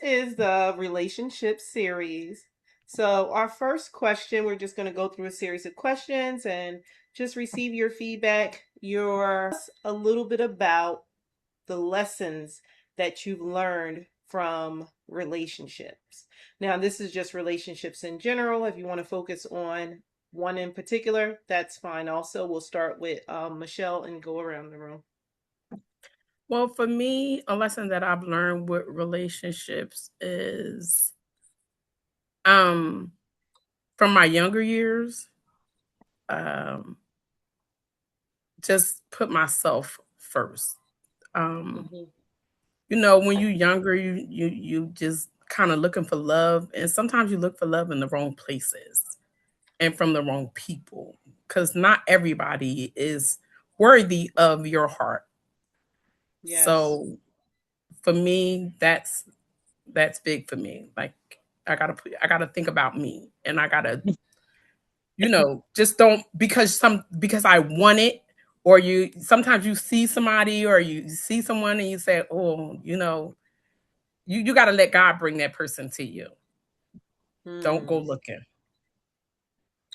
is the relationship series. So, our first question, we're just going to go through a series of questions and just receive your feedback, your a little bit about the lessons that you've learned from relationships. Now, this is just relationships in general. If you want to focus on one in particular, that's fine. Also, we'll start with Michelle and go around the room. Well, for me, a lesson that I've learned with relationships is um from my younger years, um, just put myself first. Um, Mm-hmm. when you're younger, you just kind of looking for love, and sometimes you look for love in the wrong places and from the wrong people, because not everybody is worthy of your heart. Yes. So for me, that's big for me. Like I gotta think about me, and I gotta, just don't because I want it, or you sometimes you see somebody or you see someone and you say, oh, you gotta let God bring that person to you. Don't go Hmm. looking.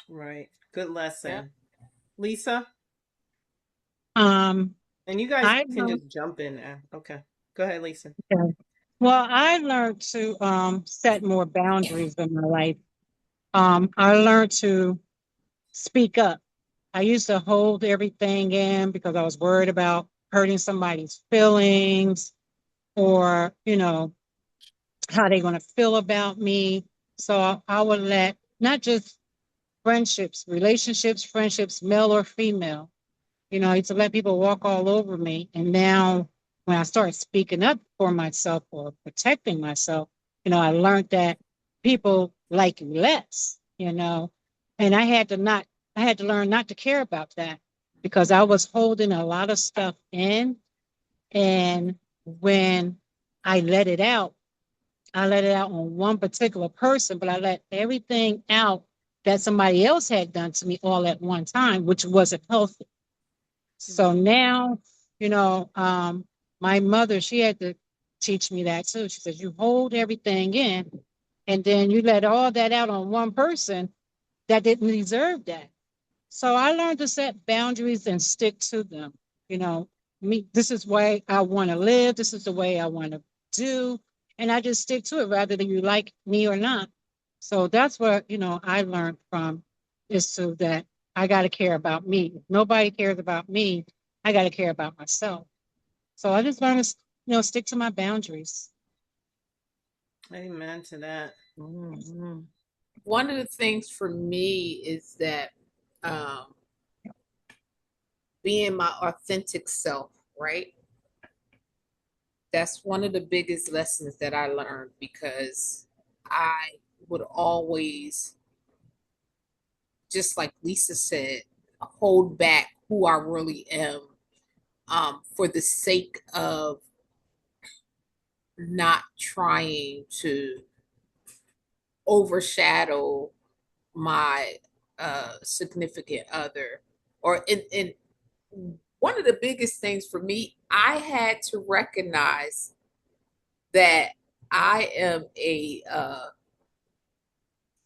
Right. Good Yeah. lesson. Lisa? Um, And you guys I can learned, just jump in there. Okay. Go ahead, Lisa. well, I learned to set more boundaries in my life. I learned to speak up. I used to hold everything in because I was worried about hurting somebody's feelings or, how they're going to feel about me. So I would let not just friendships, relationships, friendships, male or female. I used to let people walk all over me. And now when I started speaking up for myself or protecting myself, I learned that people like you less. And I had to learn not to care about that because I was holding a lot of stuff in. And when I let it out, I let it out on one particular person, but I let everything out that somebody else had done to me all at one time, which wasn't healthy. So Hmm. now, you know, um, my mother, she had to teach me that too. She says, you hold everything in and then you let all that out on one person that didn't deserve that. So I learned to set boundaries and stick to them. You know, this is the way I want to live. This is the way I want to do. And I just stick to it rather than you like me or not. So that's what, I learned from is to that I got to care about me. If nobody cares about me, I got to care about myself. So I just learned to, stick to my boundaries. Amen to that. Mhm. One of the things for me is that um, being my authentic self, right? That's one of the biggest lessons that I learned because I would always, just like Lisa said, hold back who I really am for the sake of not trying to overshadow my significant other. Or in one of the biggest things for me, I had to recognize that I am a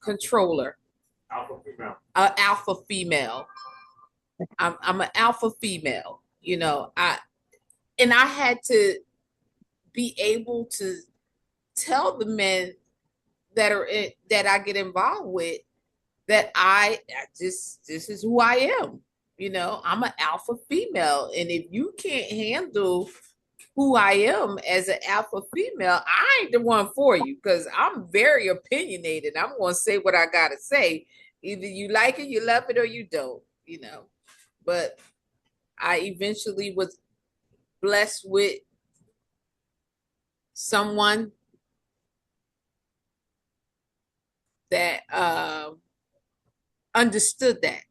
controller, alpha female. I'm an alpha female. I had to be able to tell the men that I get involved with that this is who I am. I'm an alpha female, and if you can't handle who I am as an alpha female, I ain't the one for you because I'm very opinionated. I'm gonna say what I gotta say. Either you like it, you love it, or you don't. But I eventually was blessed with someone that understood that.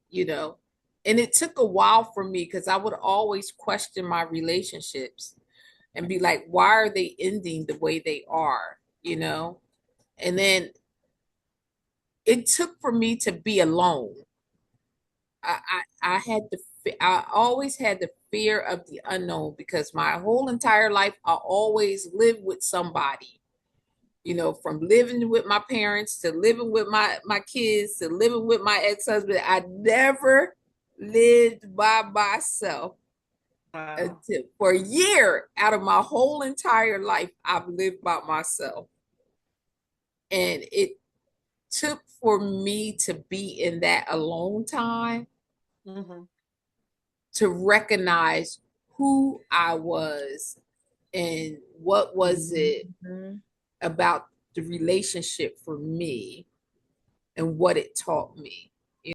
And it took a while for me because I would always question my relationships and be like, why are they ending the way they are? And then it took for me to be alone. I always had the fear of the unknown because my whole entire life I always lived with somebody. You know, from living with my parents to living with my kids to living with my ex-husband. I never lived by myself. Wow. For a year out of my whole entire life, I've lived by myself. And it took for me to be in that alone time Mhm. to recognize who I was and what was it Mhm. about the relationship for me and what it taught me.